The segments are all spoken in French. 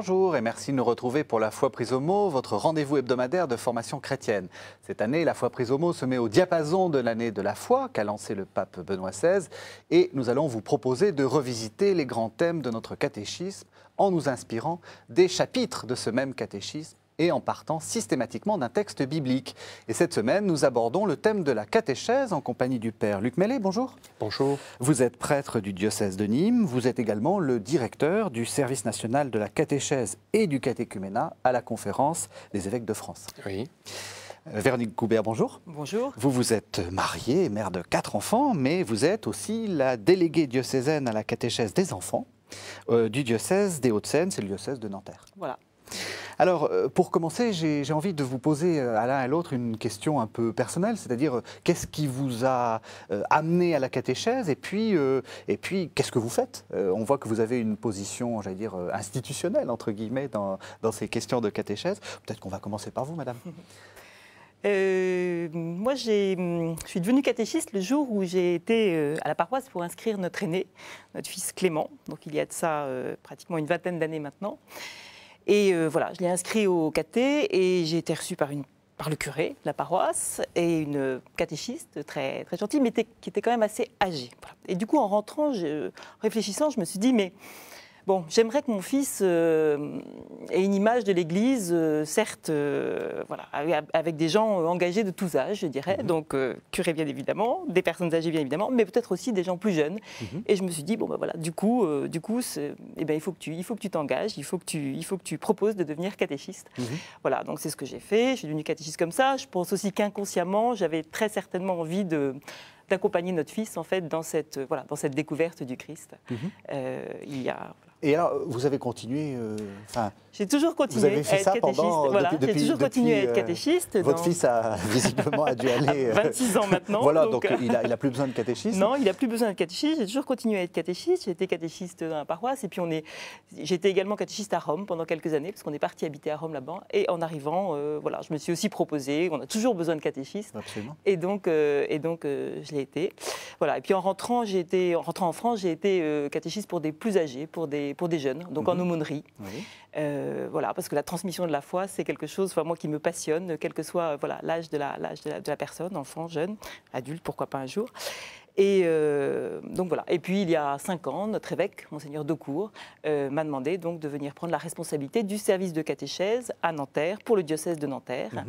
Bonjour et merci de nous retrouver pour la Foi prise au mot, votre rendez-vous hebdomadaire de formation chrétienne. Cette année, la Foi prise au mot se met au diapason de l'année de la foi qu'a lancé le pape Benoît XVI et nous allons vous proposer de revisiter les grands thèmes de notre catéchisme en nous inspirant des chapitres de ce même catéchisme et en partant systématiquement d'un texte biblique. Et cette semaine, nous abordons le thème de la catéchèse en compagnie du Père Luc Mellet. Bonjour. Bonjour. Vous êtes prêtre du diocèse de Nîmes, vous êtes également le directeur du service national de la catéchèse et du catéchuménat à la Conférence des évêques de France. Oui. Véronique Goubert, bonjour. Bonjour. Vous êtes mariée, mère de 4 enfants, mais vous êtes aussi la déléguée diocésaine à la catéchèse des enfants du diocèse des Hauts-de-Seine, c'est le diocèse de Nanterre. Voilà. Alors, pour commencer, j'ai envie de vous poser à l'un et à l'autre une question un peu personnelle, c'est-à-dire qu'est-ce qui vous a amené à la catéchèse et puis qu'est-ce que vous faites? On voit que vous avez une position, j'allais dire, institutionnelle, entre guillemets, dans ces questions de catéchèse. Peut-être qu'on va commencer par vous, madame. Moi, je suis devenue catéchiste le jour où j'ai été à la paroisse pour inscrire notre aîné, notre fils Clément. Donc il y a de ça pratiquement une vingtaine d'années maintenant. Et voilà, je l'ai inscrit au caté et j'ai été reçue par le curé de la paroisse et une catéchiste très, très gentille, mais qui était quand même assez âgée. Voilà. Et du coup, en rentrant, réfléchissant, je me suis dit, mais bon, j'aimerais que mon fils ait une image de l'Église, certes, voilà, avec des gens engagés de tous âges, je dirais. Donc, curé bien évidemment, des personnes âgées bien évidemment, mais peut-être aussi des gens plus jeunes. Et je me suis dit, bon ben voilà, du coup, eh ben, il faut que tu t'engages, il faut que tu proposes de devenir catéchiste. Voilà, donc c'est ce que j'ai fait. Je suis devenue catéchiste comme ça. Je pense aussi qu'inconsciemment, j'avais très certainement envie d'accompagner notre fils en fait dans cette découverte du Christ. Il y a Et alors, vous avez continué j'ai toujours continué à être catéchiste. Voilà, j'ai toujours continué à être catéchiste. Votre fils a visiblement dû aller... 26 ans maintenant. Voilà, donc il a plus besoin de catéchisme. Non, il n'a plus besoin de catéchisme. J'ai toujours continué à être catéchiste. J'ai été catéchiste dans la paroisse. Et puis j'ai été également catéchiste à Rome pendant quelques années, parce qu'on est parti habiter à Rome là-bas. Et en arrivant, voilà, je me suis aussi proposée. On a toujours besoin de catéchisme. Absolument. Et donc je l'ai été. Voilà. Et puis en rentrant en France, j'ai été catéchiste pour des plus âgés, pour des jeunes, donc en aumônerie. Oui. Voilà, parce que la transmission de la foi, c'est quelque chose, moi, qui me passionne, quel que soit l'âge de la personne, enfant, jeune, adulte, pourquoi pas un jour. Et donc voilà. Et puis il y a 5 ans, notre évêque, monseigneur Daucourt, m'a demandé donc de venir prendre la responsabilité du service de catéchèse à Nanterre pour le diocèse de Nanterre.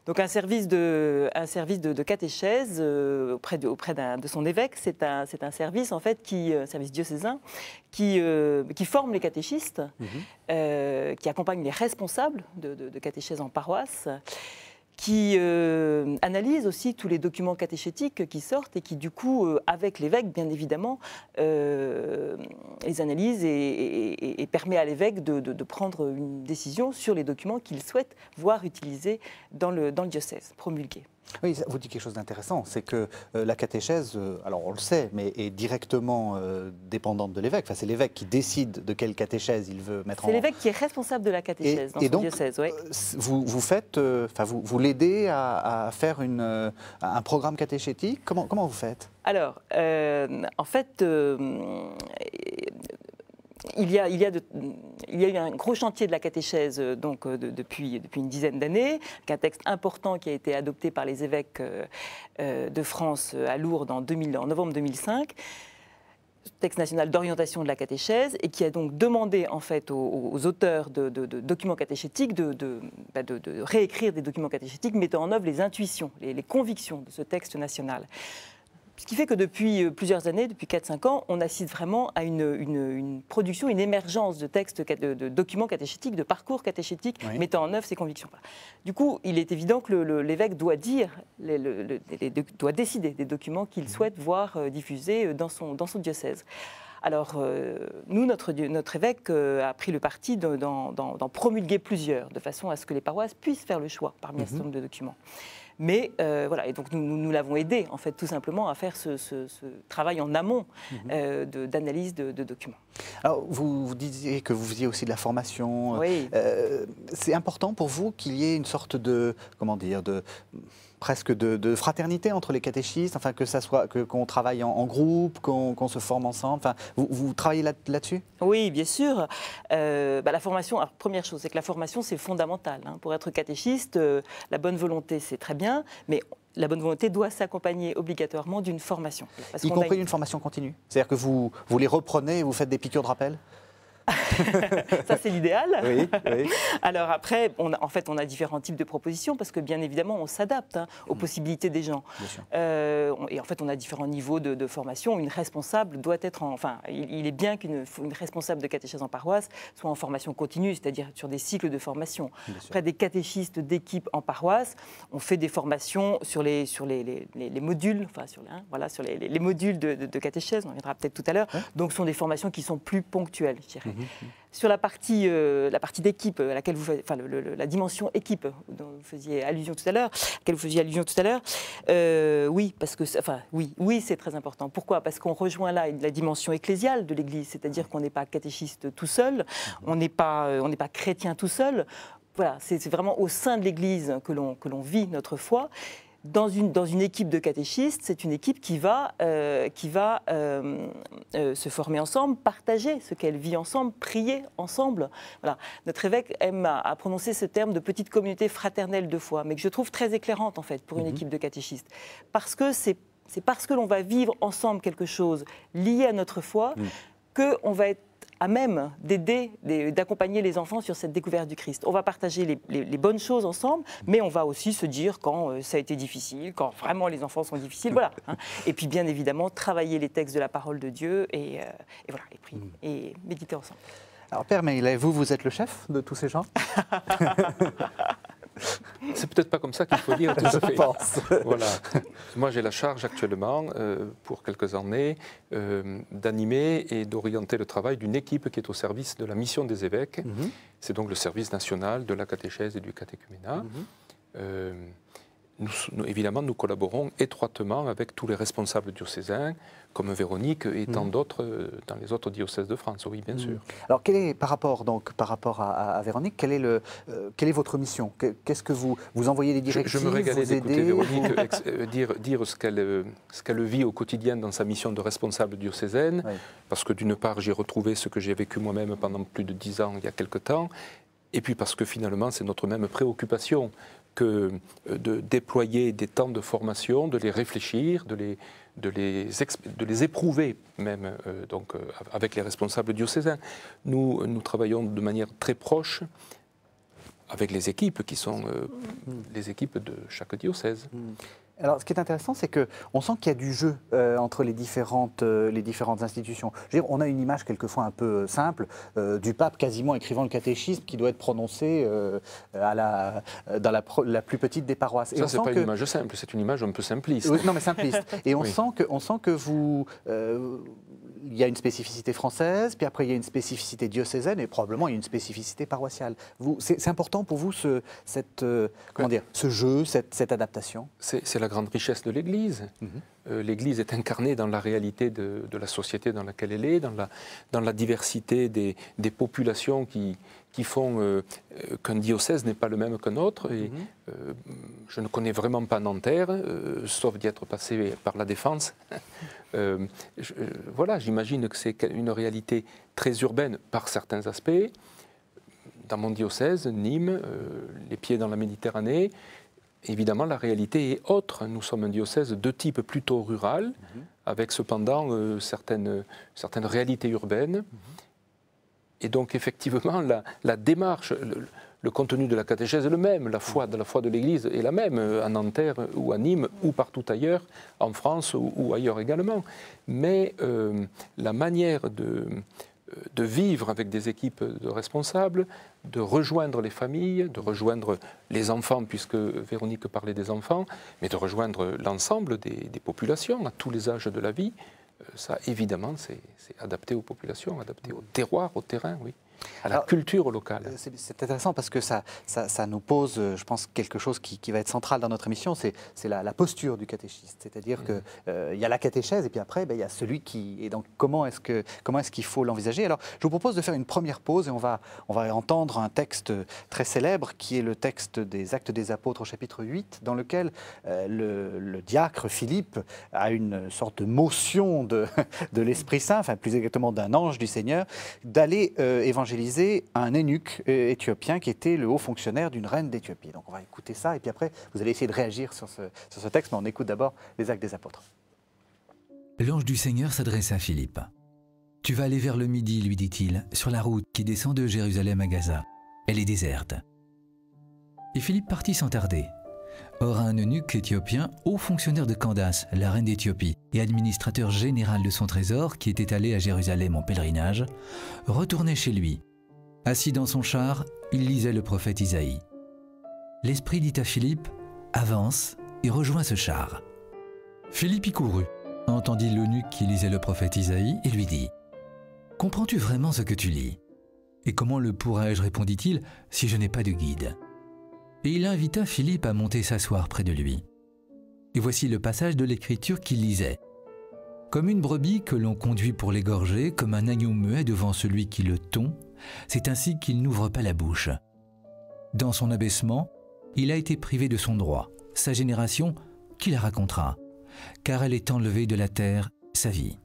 Donc un service de catéchèse auprès de son évêque, c'est un service en fait service diocésain qui forme les catéchistes, qui accompagne les responsables de catéchèse en paroisse, qui analyse aussi tous les documents catéchétiques qui sortent et qui, du coup, avec l'évêque, bien évidemment, les analyse et permet à l'évêque de prendre une décision sur les documents qu'il souhaite voir utilisés dans le diocèse, promulgués. Oui, ça vous dit quelque chose d'intéressant, c'est que la catéchèse, alors on le sait, mais est directement dépendante de l'évêque. Enfin, c'est l'évêque qui décide de quelle catéchèse il veut mettre en... C'est l'évêque qui est responsable de la catéchèse dans son diocèse, oui. Vous l'aidez à faire un programme catéchétique. Comment vous faites? Alors, en fait... Il y a eu un gros chantier de la catéchèse depuis une dizaine d'années, un texte important qui a été adopté par les évêques de France à Lourdes en novembre 2005, texte national d'orientation de la catéchèse, et qui a donc demandé en fait aux auteurs de documents catéchétiques de réécrire des documents catéchétiques mettant en œuvre les intuitions, les convictions de ce texte national. Ce qui fait que depuis plusieurs années, depuis 4-5 ans, on assiste vraiment à une production, une émergence de textes, de documents catéchétiques, de parcours catéchétiques mettant en œuvre ces convictions. Du coup, il est évident que l'évêque doit doit décider des documents qu'il souhaite voir diffusés dans son diocèse. Alors, nous, notre évêque a pris le parti d'en promulguer plusieurs, de façon à ce que les paroisses puissent faire le choix parmi un certain nombre de documents. Mais voilà, et donc nous l'avons aidé, en fait, tout simplement, à faire ce travail en amont d'analyse de documents. Alors, vous disiez que vous faisiez aussi de la formation. Oui. C'est important pour vous qu'il y ait une sorte de, comment dire, de presque de fraternité entre les catéchistes, enfin que ça soit qu'on travaille en groupe, qu'on se forme ensemble. Enfin, vous travaillez là-dessus? Oui, bien sûr. La formation, alors, première chose, c'est que la formation, c'est fondamental. Hein. Pour être catéchiste, la bonne volonté, c'est très bien, mais la bonne volonté doit s'accompagner obligatoirement d'une formation. Y compris une formation continue? C'est-à-dire que vous les reprenez et vous faites des piqûres de rappel? Ça, c'est l'idéal. Oui, oui. Alors après, on a différents types de propositions parce que bien évidemment, on s'adapte aux possibilités des gens. Bien sûr. Et en fait, on a différents niveaux de formation. Une responsable doit être il est bien qu'une responsable de catéchèse en paroisse soit en formation continue, c'est-à-dire sur des cycles de formation. Après, des catéchistes d'équipe en paroisse, on fait des formations sur les modules, sur les modules de catéchèse, on en reviendra peut-être tout à l'heure. Ouais. Donc, ce sont des formations qui sont plus ponctuelles, je dirais. Sur la partie d'équipe, à laquelle vous faites, la dimension équipe dont vous faisiez allusion tout à l'heure, oui, parce que, oui, c'est très important. Pourquoi? Parce qu'on rejoint là la dimension ecclésiale de l'Église, c'est-à-dire qu'on n'est pas catéchiste tout seul, on n'est pas chrétien tout seul. Voilà, c'est vraiment au sein de l'Église que l'on vit notre foi. Dans une équipe de catéchistes, c'est une équipe qui va se former ensemble, partager ce qu'elle vit ensemble, prier ensemble. Voilà. Notre évêque aime à prononcer ce terme de petite communauté fraternelle de foi, mais que je trouve très éclairante en fait pour une équipe de catéchistes. Parce que c'est parce que l'on va vivre ensemble quelque chose lié à notre foi qu'on va être à même d'accompagner les enfants sur cette découverte du Christ. On va partager les bonnes choses ensemble, mais on va aussi se dire quand ça a été difficile, quand vraiment les enfants sont difficiles, voilà. Hein. Et puis bien évidemment, travailler les textes de la parole de Dieu et prier et méditer ensemble. Alors Père Meillet, vous êtes le chef de tous ces gens? C'est peut-être pas comme ça qu'il faut dire. Je pense. Voilà. Moi, j'ai la charge actuellement, pour quelques années, d'animer et d'orienter le travail d'une équipe qui est au service de la mission des évêques. C'est donc le service national de la catéchèse et du catéchuménat. Évidemment, nous collaborons étroitement avec tous les responsables diocésains, comme Véronique et tant d'autres dans les autres diocèses de France, oui, bien sûr. Alors, par rapport à Véronique, quelle est votre mission? Qu'est-ce que vous envoyez des directives? Je me régalais d'écouter Véronique dire ce qu'elle vit au quotidien dans sa mission de responsable diocésaine, parce que d'une part, j'ai retrouvé ce que j'ai vécu moi-même pendant plus de 10 ans, il y a quelque temps, et puis parce que finalement, c'est notre même préoccupation que de déployer des temps de formation, de les réfléchir, de les éprouver même avec les responsables diocésains. Nous travaillons de manière très proche avec les équipes qui sont les équipes de chaque diocèse. Alors, ce qui est intéressant, c'est qu'on sent qu'il y a du jeu entre les différentes institutions. Je veux dire, on a une image quelquefois un peu simple du pape quasiment écrivant le catéchisme qui doit être prononcé dans la plus petite des paroisses. Ça, ce n'est pas une image simple, c'est une image un peu simpliste. Oui, non, mais simpliste. Et on sent que vous... il y a une spécificité française, puis après il y a une spécificité diocésaine et probablement il y a une spécificité paroissiale. C'est important pour vous ce jeu, cette adaptation? C'est la grande richesse de l'Église. L'Église est incarnée dans la réalité de la société dans laquelle elle est, dans la diversité des populations qui font qu'un diocèse n'est pas le même qu'un autre. Et je ne connais vraiment pas Nanterre, sauf d'y être passé par la Défense. Voilà, j'imagine que c'est une réalité très urbaine par certains aspects. Dans mon diocèse, Nîmes, les pieds dans la Méditerranée, évidemment, la réalité est autre. Nous sommes un diocèse de type plutôt rural, avec cependant certaines réalités urbaines. Et donc, effectivement, la démarche, le contenu de la catéchèse est le même, la foi de l'Église est la même, à Nanterre ou à Nîmes ou partout ailleurs, en France ou ailleurs également. Mais la manière de vivre avec des équipes de responsables, de rejoindre les familles, de rejoindre les enfants, puisque Véronique parlait des enfants, mais de rejoindre l'ensemble des populations à tous les âges de la vie, ça évidemment c'est adapté aux populations, adapté au terroir, au terrain, oui. à la culture locale. C'est intéressant parce que ça nous pose, je pense, quelque chose qui va être central dans notre émission, c'est la posture du catéchiste. C'est-à-dire qu'il y a la catéchèse et puis après, il y a celui qui... Et donc, comment est-ce qu'il faut l'envisager? Alors, je vous propose de faire une première pause et on va entendre un texte très célèbre qui est le texte des Actes des Apôtres au chapitre 8, dans lequel le diacre Philippe a une sorte de motion de l'Esprit Saint, enfin plus exactement d'un ange du Seigneur, d'aller évangéliser un eunuque éthiopien qui était le haut fonctionnaire d'une reine d'Éthiopie. Donc on va écouter ça et puis après vous allez essayer de réagir sur ce texte, mais on écoute d'abord les Actes des Apôtres. L'ange du Seigneur s'adresse à Philippe. « Tu vas aller vers le midi, lui dit-il, sur la route qui descend de Jérusalem à Gaza. Elle est déserte. » Et Philippe partit sans tarder. Or un eunuque éthiopien, haut fonctionnaire de Candace, la reine d'Éthiopie, et administrateur général de son trésor, qui était allé à Jérusalem en pèlerinage, retournait chez lui. Assis dans son char, il lisait le prophète Isaïe. L'Esprit dit à Philippe, « Avance et rejoins ce char. » Philippe y courut, entendit l'eunuque qui lisait le prophète Isaïe et lui dit, « Comprends-tu vraiment ce que tu lis? Et comment le pourrais-je, répondit-il, si je n'ai pas de guide ?» Et il invita Philippe à monter s'asseoir près de lui. Et voici le passage de l'Écriture qu'il lisait. « Comme une brebis que l'on conduit pour l'égorger, comme un agneau muet devant celui qui le tond, c'est ainsi qu'il n'ouvre pas la bouche. Dans son abaissement, il a été privé de son droit. Sa génération, qui la racontera? Car elle est enlevée de la terre, sa vie. »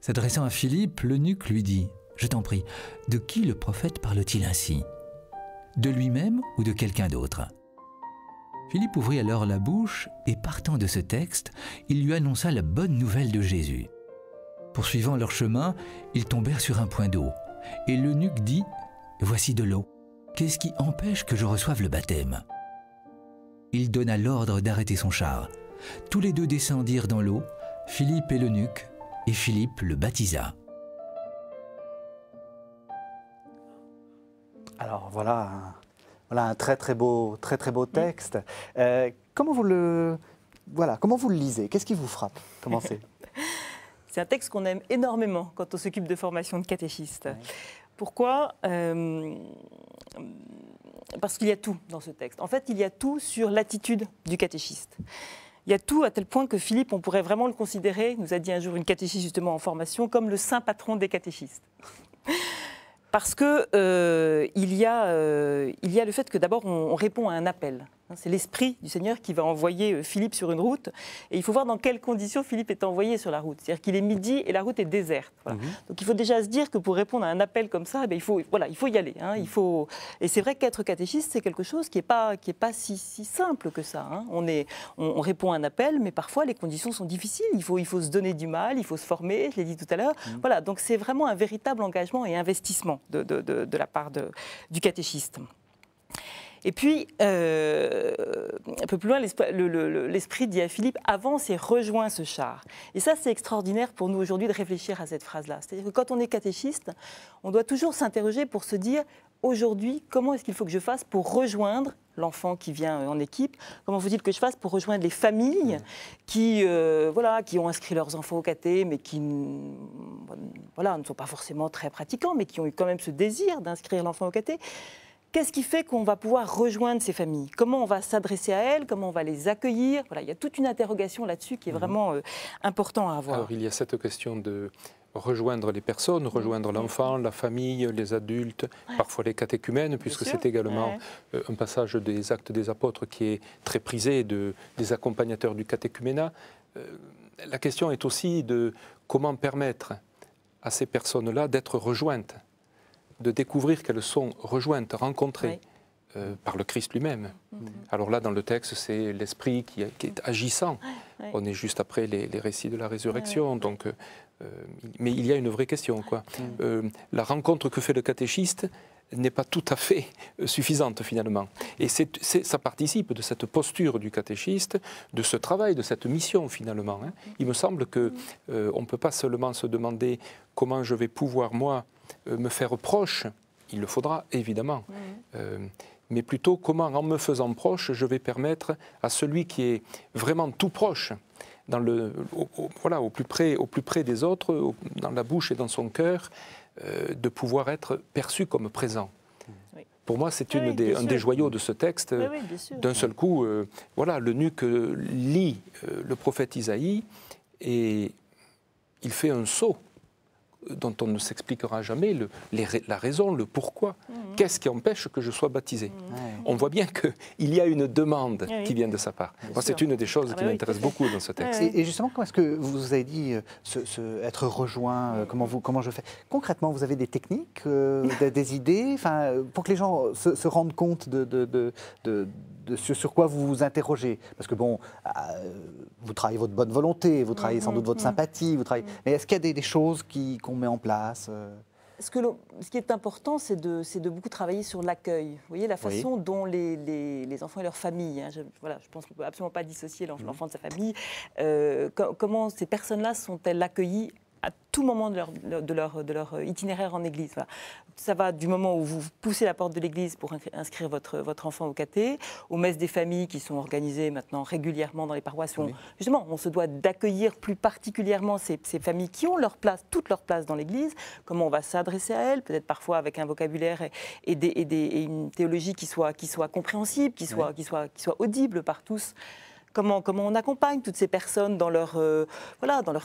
S'adressant à Philippe, l'eunuque lui dit, « Je t'en prie, de qui le prophète parle-t-il ainsi? De lui-même ou de quelqu'un d'autre ?» Philippe ouvrit alors la bouche et partant de ce texte, il lui annonça la bonne nouvelle de Jésus. Poursuivant leur chemin, ils tombèrent sur un point d'eau. Et l'eunuque dit, « Voici de l'eau. Qu'est-ce qui empêche que je reçoive le baptême ?» Il donna l'ordre d'arrêter son char. Tous les deux descendirent dans l'eau, Philippe et l'eunuque, et Philippe le baptisa. Alors voilà un très beau texte. Comment vous le lisez? Qu'est-ce qui vous frappe? Comment c'est? C'est un texte qu'on aime énormément quand on s'occupe de formation de catéchistes. Ouais. Pourquoi? Parce qu'il y a tout dans ce texte. En fait, il y a tout sur l'attitude du catéchiste. Il y a tout à tel point que Philippe, on pourrait vraiment le considérer, nous a dit un jour une catéchiste justement en formation, comme le saint patron des catéchistes. Parce que il y a le fait que d'abord on répond à un appel. C'est l'Esprit du Seigneur qui va envoyer Philippe sur une route. Et il faut voir dans quelles conditions Philippe est envoyé sur la route. C'est-à-dire qu'il est midi et la route est déserte. Voilà. Donc il faut déjà se dire que pour répondre à un appel comme ça, il faut y aller. Hein. Et c'est vrai qu'être catéchiste, c'est quelque chose qui n'est pas si simple que ça. Hein. On répond à un appel, mais parfois les conditions sont difficiles. Il faut se donner du mal, il faut se former, je l'ai dit tout à l'heure. Voilà, donc c'est vraiment un véritable engagement et investissement de la part du catéchiste. Et puis, un peu plus loin, l'Esprit dit à Philippe, avance et rejoins ce char. Et ça, c'est extraordinaire pour nous aujourd'hui de réfléchir à cette phrase-là. C'est-à-dire que quand on est catéchiste, on doit toujours s'interroger pour se dire, aujourd'hui, comment est-ce qu'il faut que je fasse pour rejoindre l'enfant qui vient en équipe? Comment faut-il que je fasse pour rejoindre les familles qui ont inscrit leurs enfants au caté, mais qui ne sont pas forcément très pratiquants, mais qui ont eu quand même ce désir d'inscrire l'enfant au caté? Qu'est-ce qui fait qu'on va pouvoir rejoindre ces familles? Comment on va s'adresser à elles? Comment on va les accueillir? Voilà, il y a toute une interrogation là-dessus qui est vraiment important à avoir. Alors, il y a cette question de rejoindre les personnes, rejoindre l'enfant, la famille, les adultes, parfois les catéchumènes, puisque c'est également un passage des Actes des Apôtres qui est très prisé des accompagnateurs du catéchuménat. La question est aussi de comment permettre à ces personnes-là d'être rejointes, de découvrir qu'elles sont rejointes, rencontrées par le Christ lui-même. Alors là, dans le texte, c'est l'Esprit qui est agissant. On est juste après les récits de la résurrection, donc, mais il y a une vraie question, quoi. La rencontre que fait le catéchiste n'est pas tout à fait suffisante finalement. Et ça participe de cette posture du catéchiste, de ce travail, de cette mission finalement. Hein. Il me semble qu'on ne peut pas seulement se demander comment je vais pouvoir, moi, me faire proche, il le faudra évidemment, mais plutôt comment, en me faisant proche, je vais permettre à celui qui est vraiment tout proche, au plus près des autres, dans la bouche et dans son cœur, de pouvoir être perçu comme présent. Oui. Pour moi, c'est Oui, bien un sûr. des joyaux de ce texte. Oui, bien sûr. D'un seul coup, voilà, l'eunuque lit le prophète Isaïe et il fait un saut dont on ne s'expliquera jamais la raison, le pourquoi. Qu'est-ce qui empêche que je sois baptisé? On voit bien qu'il y a une demande qui vient de sa part. Moi, c'est une des choses qui m'intéresse beaucoup dans ce texte. Et justement, comment est-ce que vous avez dit être rejoint, comment je fais? Concrètement, vous avez des techniques, des idées, pour que les gens se rendent compte de ce sur quoi vous vous interrogez? Parce que bon, vous travaillez votre bonne volonté, vous travaillez sans doute votre sympathie, mais est-ce qu'il y a des choses qu'on met en place? Ce qui est important, c'est de beaucoup travailler sur l'accueil. Vous voyez, la façon dont les enfants et leurs familles, je pense qu'on ne peut absolument pas dissocier l'enfant de sa famille, comment ces personnes-là sont-elles accueillies à tout moment de leur itinéraire en Église. Voilà. Ça va du moment où vous poussez la porte de l'Église pour inscrire votre enfant au caté, aux messes des familles qui sont organisées maintenant régulièrement dans les paroisses. Justement, on se doit d'accueillir plus particulièrement ces familles qui ont leur place, toute leur place dans l'Église. Comment on va s'adresser à elles, peut-être parfois avec un vocabulaire et une théologie qui soit compréhensible, qui soit audible par tous. Comment on accompagne toutes ces personnes dans leur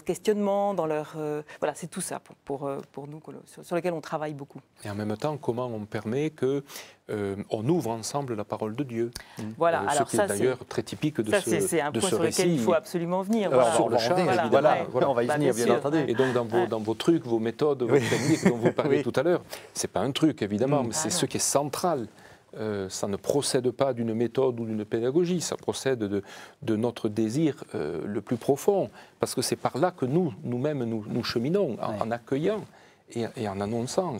questionnement, voilà, c'est tout ça pour nous sur lequel on travaille beaucoup. Et en même temps, comment on permet qu'on ouvre ensemble la parole de Dieu. Voilà, alors ce qui est d'ailleurs très typique de ce récit. C'est un point sur lequel il faut absolument venir. Sur le char, évidemment. On va y venir, bien entendu. Et donc dans vos trucs, vos méthodes, vos techniques dont vous parliez tout à l'heure, c'est pas un truc évidemment, mais c'est ce qui est central. Ça ne procède pas d'une méthode ou d'une pédagogie, ça procède de notre désir le plus profond, parce que c'est par là que nous-mêmes nous cheminons, en accueillant et en annonçant.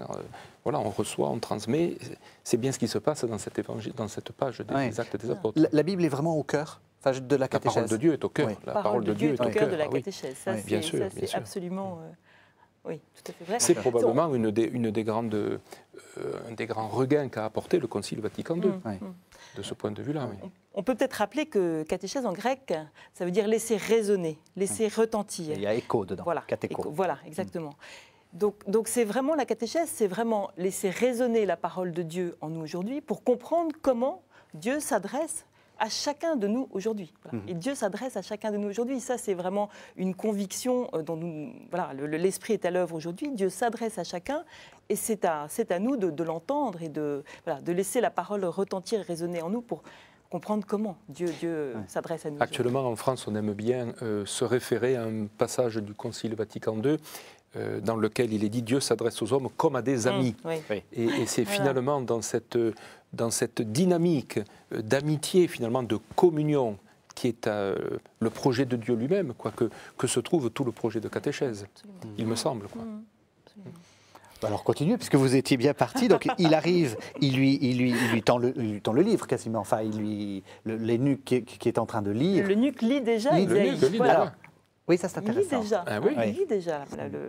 Voilà, on reçoit, on transmet. C'est bien ce qui se passe dans cet évangile, dans cette page des Actes des Apôtres. La Bible est vraiment au cœur de la catéchèse. La parole de Dieu est au cœur. La parole de Dieu est au cœur de la catéchèse. Ça, bien sûr, c'est absolument... Oui, tout à fait vrai. C'est probablement un des grands regains qu'a apporté le Concile Vatican II, de ce point de vue-là. Oui. On peut peut-être rappeler que catéchèse en grec, ça veut dire laisser résonner, laisser retentir. Il y a écho dedans, catécho. Voilà, exactement. Donc c'est vraiment la catéchèse, c'est vraiment laisser résonner la parole de Dieu en nous aujourd'hui pour comprendre comment Dieu s'adresse à chacun de nous aujourd'hui. Voilà. Et Dieu s'adresse à chacun de nous aujourd'hui. Ça, c'est vraiment une conviction dont l'Esprit est à l'œuvre aujourd'hui. Dieu s'adresse à chacun et c'est à nous de l'entendre et de laisser la parole retentir et résonner en nous pour comprendre comment Dieu s'adresse à nous. Actuellement, en France, on aime bien se référer à un passage du Concile Vatican II dans lequel il est dit « Dieu s'adresse aux hommes comme à des amis ». Et c'est finalement dans cette dynamique d'amitié, finalement, de communion, qui est le projet de Dieu lui-même, que se trouve tout le projet de catéchèse, il me semble. Alors continuez, puisque vous étiez bien parti. Donc il arrive, il lui tend le livre quasiment. Enfin, l'eunuque qui est en train de lire. L'eunuque lit déjà. Oui, ça c'est intéressant. Il lit déjà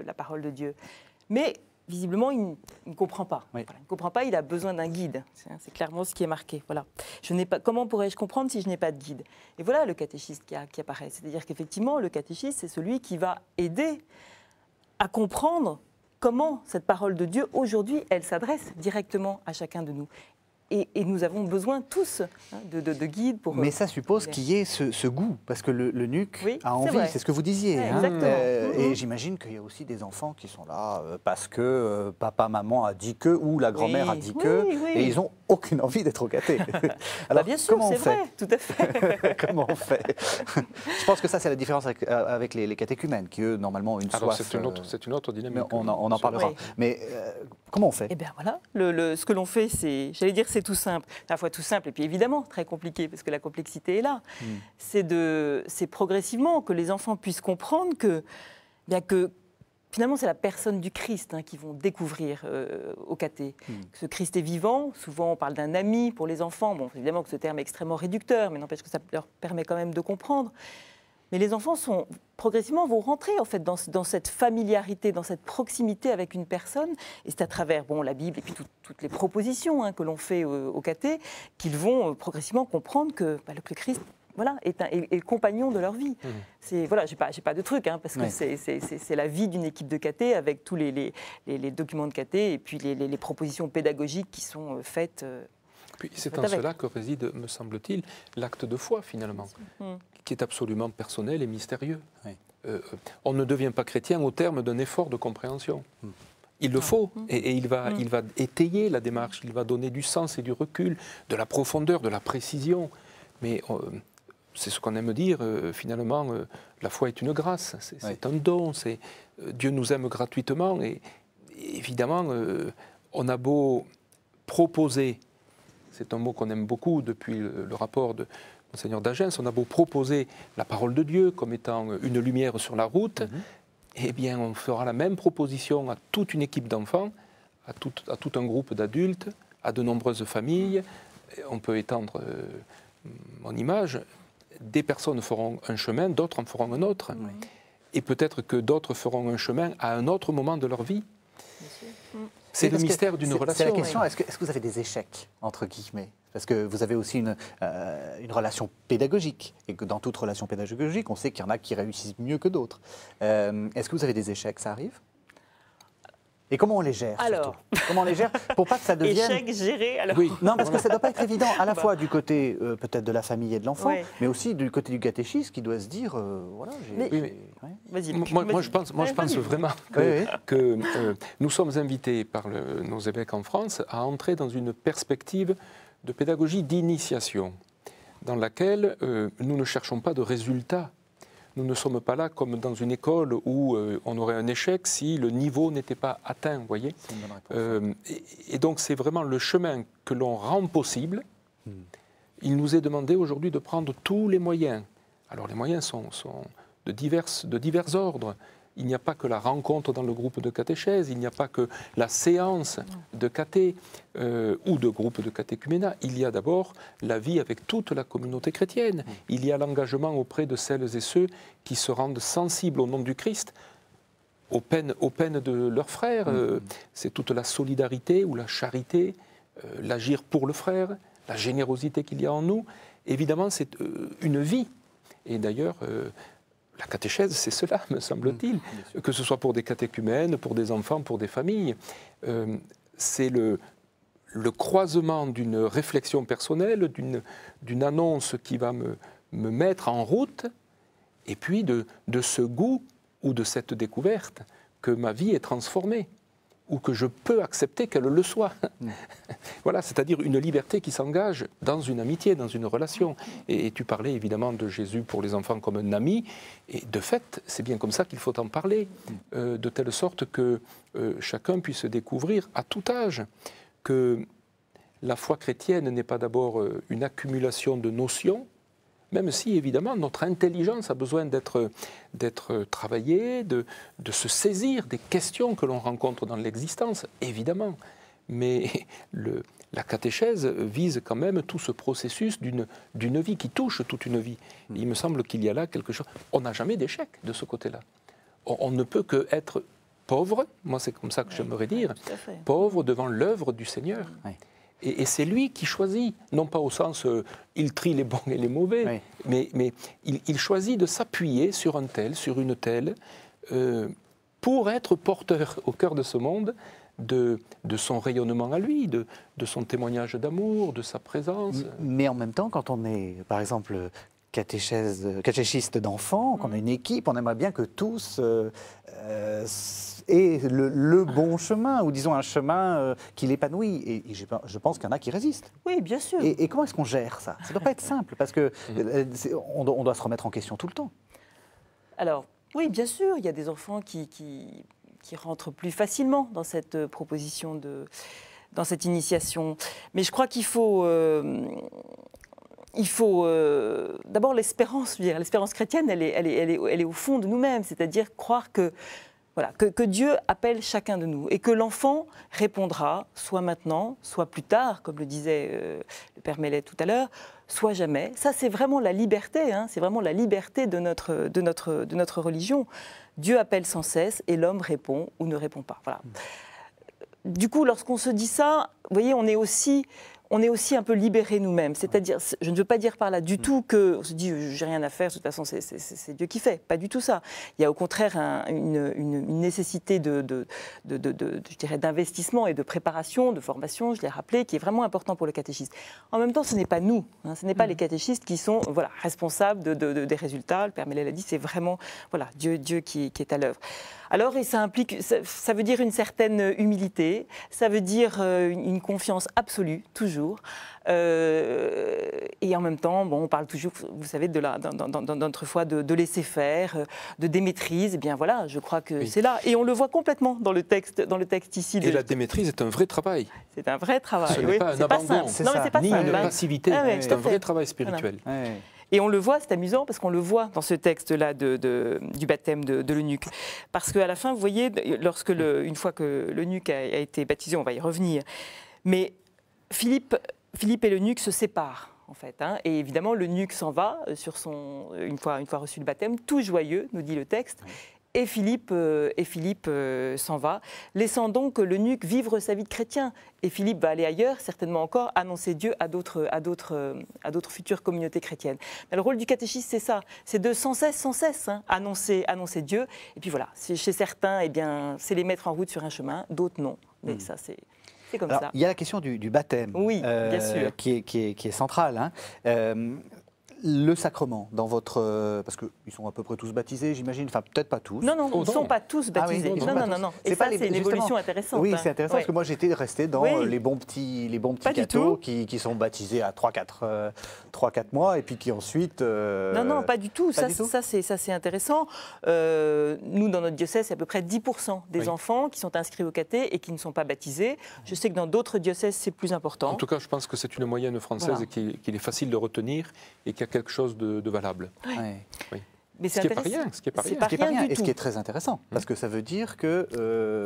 la parole de Dieu. Mais visiblement, il ne comprend pas. Il ne comprend pas, il a besoin d'un guide. C'est clairement ce qui est marqué. Voilà. Comment pourrais-je comprendre si je n'ai pas de guide? Et voilà le catéchiste qui apparaît. C'est-à-dire qu'effectivement, le catéchiste, c'est celui qui va aider à comprendre comment cette parole de Dieu, aujourd'hui, elle s'adresse directement à chacun de nous. Et nous avons besoin tous de guides pour... Mais ça suppose qu'il y ait ce goût, parce que l'eunuque a envie, c'est ce que vous disiez. Exactement. Et j'imagine qu'il y a aussi des enfants qui sont là parce que papa, maman a dit que, ou la grand-mère a dit que, et ils n'ont aucune envie d'être au caté. Alors, bien sûr, c'est vrai, tout à fait. Comment on fait? Je pense que ça, c'est la différence avec les catéchumènes, qui eux, normalement, ont une soif... C'est une autre dynamique. On en parlera. Mais comment on fait? Eh bien voilà, ce que l'on fait, c'est tout simple. À la fois tout simple et puis évidemment très compliqué, parce que la complexité est là. C'est progressivement que les enfants puissent comprendre que finalement, c'est la personne du Christ qu'ils vont découvrir au caté. Ce Christ est vivant. Souvent, on parle d'un ami pour les enfants. Bon, évidemment que ce terme est extrêmement réducteur, mais n'empêche que ça leur permet quand même de comprendre. Mais les enfants progressivement vont rentrer en fait dans cette familiarité, dans cette proximité avec une personne. Et c'est à travers la Bible et puis toutes les propositions que l'on fait au caté qu'ils vont progressivement comprendre que le Christ voilà, est le compagnon de leur vie. Voilà, j'ai pas de truc, hein, parce que c'est la vie d'une équipe de caté avec tous les documents de caté et puis les propositions pédagogiques qui sont faites. Puis c'est en cela que réside, me semble-t-il, l'acte de foi, finalement, qui est absolument personnel et mystérieux. On ne devient pas chrétien au terme d'un effort de compréhension. Il le faut, et il va étayer la démarche, il va donner du sens et du recul, de la profondeur, de la précision. Mais c'est ce qu'on aime dire, finalement, la foi est une grâce, c'est un don, Dieu nous aime gratuitement, et évidemment, on a beau proposer, c'est un mot qu'on aime beaucoup depuis le rapport de Monseigneur d'Agens, on a beau proposer la parole de Dieu comme étant une lumière sur la route, eh bien on fera la même proposition à toute une équipe d'enfants, à tout un groupe d'adultes, à de nombreuses familles. On peut étendre mon image. Des personnes feront un chemin, d'autres en feront un autre. Et peut-être que d'autres feront un chemin à un autre moment de leur vie. C'est le mystère d'une relation. C'est la question, est-ce que vous avez des échecs, entre guillemets? Parce que vous avez aussi une relation pédagogique, et que dans toute relation pédagogique, on sait qu'il y en a qui réussissent mieux que d'autres. Est-ce que vous avez des échecs, ça arrive? Et comment on les gère? Alors, comment on les gère pour pas que ça devienne... Échec géré, alors. Oui. Non, parce que ça ne doit pas être évident, à la fois du côté peut-être de la famille et de l'enfant, mais aussi du côté du catéchisme qui doit se dire, voilà, Vas-y. Moi, je pense vraiment que nous sommes invités par nos évêques en France à entrer dans une perspective de pédagogie d'initiation, dans laquelle nous ne cherchons pas de résultats. Nous ne sommes pas là comme dans une école où on aurait un échec si le niveau n'était pas atteint, vous voyez. Et donc c'est vraiment le chemin que l'on rend possible. Il nous est demandé aujourd'hui de prendre tous les moyens. Alors les moyens sont de divers ordres. Il n'y a pas que la rencontre dans le groupe de catéchèse, il n'y a pas que la séance de caté ou de groupe de catéchuménat. Il y a d'abord la vie avec toute la communauté chrétienne. Il y a l'engagement auprès de celles et ceux qui se rendent sensibles au nom du Christ, aux peines de leurs frères. C'est toute la solidarité ou la charité, l'agir pour le frère, la générosité qu'il y a en nous. Évidemment, c'est une vie. Et d'ailleurs... la catéchèse, c'est cela, me semble-t-il, que ce soit pour des catéchumènes, pour des enfants, pour des familles. C'est le croisement d'une réflexion personnelle, d'une annonce qui va me mettre en route, et puis de ce goût ou de cette découverte que ma vie est transformée, ou que je peux accepter qu'elle le soit. Voilà, c'est-à-dire une liberté qui s'engage dans une amitié, dans une relation. Et tu parlais évidemment de Jésus pour les enfants comme un ami, et de fait, c'est bien comme ça qu'il faut en parler, de telle sorte que chacun puisse découvrir à tout âge que la foi chrétienne n'est pas d'abord une accumulation de notions, même si, évidemment, notre intelligence a besoin d'être travaillée, de se saisir des questions que l'on rencontre dans l'existence, évidemment. Mais la catéchèse vise quand même tout ce processus d'une vie qui touche toute une vie. Il me semble qu'il y a là quelque chose... On n'a jamais d'échec de ce côté-là. On ne peut qu'être pauvre, moi c'est comme ça que j'aimerais dire, pauvre devant l'œuvre du Seigneur. Et c'est lui qui choisit, non pas au sens il trie les bons et les mauvais, mais il choisit de s'appuyer sur un tel, sur une telle, pour être porteur au cœur de ce monde de son rayonnement à lui, de son témoignage d'amour, de sa présence. Mais en même temps, quand on est, par exemple, catéchiste d'enfants, qu'on a une équipe, on aimerait bien que tous aient le bon chemin, ou disons un chemin qui l'épanouit. Et je pense qu'il y en a qui résistent. Oui, bien sûr. Et comment est-ce qu'on gère ça? Ça ne doit pas être simple, parce qu'on doit se remettre en question tout le temps. Alors, oui, bien sûr, il y a des enfants qui rentrent plus facilement dans cette proposition, dans cette initiation. Mais je crois qu'il faut... d'abord l'espérance. L'espérance chrétienne, elle est au fond de nous-mêmes, c'est-à-dire croire que Dieu appelle chacun de nous et que l'enfant répondra, soit maintenant, soit plus tard, comme le disait le Père Mellet tout à l'heure, soit jamais. Ça, c'est vraiment la liberté, c'est vraiment la liberté de notre religion. Dieu appelle sans cesse et l'homme répond ou ne répond pas. Voilà. Du coup, lorsqu'on se dit ça, vous voyez, on est aussi on est aussi un peu libérés nous-mêmes. C'est-à-dire, je ne veux pas dire par là du tout qu'on se dit j'ai rien à faire, de toute façon c'est Dieu qui fait. Pas du tout ça. Il y a au contraire une nécessité je dirais, d'investissement et de préparation, de formation, je l'ai rappelé, qui est vraiment important pour le catéchiste. En même temps, ce n'est pas nous, ce n'est pas les catéchistes qui sont responsables des résultats. Le Père Mellel l'a dit, c'est vraiment Dieu qui est à l'œuvre. Alors, et ça implique, ça veut dire une certaine humilité, ça veut dire une confiance absolue, toujours. Et en même temps, on parle toujours, vous savez, d'autres fois de laisser faire, de démaîtrise. Eh bien voilà, je crois que c'est là. Et on le voit complètement dans le texte ici. Et la démaîtrise est un vrai travail. C'est un vrai travail. Ce n'est pas un abandon, ni une passivité. C'est un vrai travail spirituel. Voilà. Ouais. Et on le voit, c'est amusant, parce qu'on le voit dans ce texte-là du baptême de l'eunuque. Parce qu'à la fin, vous voyez, une fois que l'eunuque a été baptisé, on va y revenir, mais Philippe et l'eunuque se séparent, en fait. Et évidemment, l'eunuque s'en va, une fois reçu le baptême, tout joyeux, nous dit le texte. Et Philippe s'en va, laissant donc l'eunuque vivre sa vie de chrétien. Et Philippe va aller ailleurs, certainement encore, annoncer Dieu à d'autres futures communautés chrétiennes. Mais le rôle du catéchiste, c'est ça, c'est de sans cesse annoncer Dieu. Et puis voilà, chez certains, eh bien, c'est les mettre en route sur un chemin, d'autres non. Mais ça, c'est comme ça. Il y a la question du baptême, oui, bien sûr. qui est centrale. Le sacrement, dans votre... parce qu'ils sont à peu près tous baptisés, j'imagine. Enfin, peut-être pas tous. Non, ils ne sont pas tous baptisés. Non. Et ça, c'est une évolution intéressante. Oui, c'est intéressant, parce que moi, j'étais resté dans les bons petits cathos qui sont baptisés à 3-4 mois, et puis qui ensuite... Non, pas du tout. Ça, c'est intéressant. Nous, dans notre diocèse, c'est à peu près 10% des enfants qui sont inscrits au caté et qui ne sont pas baptisés. Je sais que dans d'autres diocèses, c'est plus important. En tout cas, je pense que c'est une moyenne française et qu'il est facile de retenir et qu'il y a quelque chose de valable. Oui. Mais ce qui n'est pas rien. Ce qui est très intéressant, parce que ça veut dire que...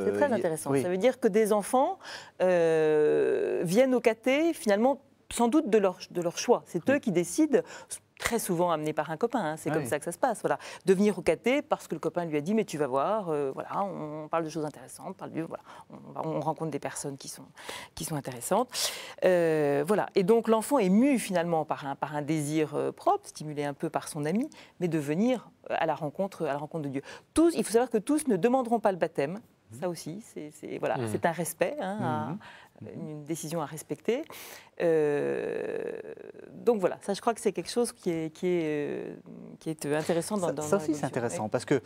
c'est très intéressant. Oui. Ça veut dire que des enfants viennent au caté, finalement, sans doute de leur choix. C'est eux qui décident, très souvent amenés par un copain, c'est comme ça que ça se passe. Voilà. De venir au caté parce que le copain lui a dit « mais tu vas voir, on parle de choses intéressantes, on rencontre des personnes qui sont intéressantes. » Et donc l'enfant est mu finalement par un désir propre, stimulé un peu par son ami, mais de venir à la rencontre de Dieu. Il faut savoir que tous ne demanderont pas le baptême. Ça aussi, c'est un respect, une décision à respecter. Donc voilà, ça je crois que c'est quelque chose qui est intéressant dans ça aussi c'est intéressant, parce que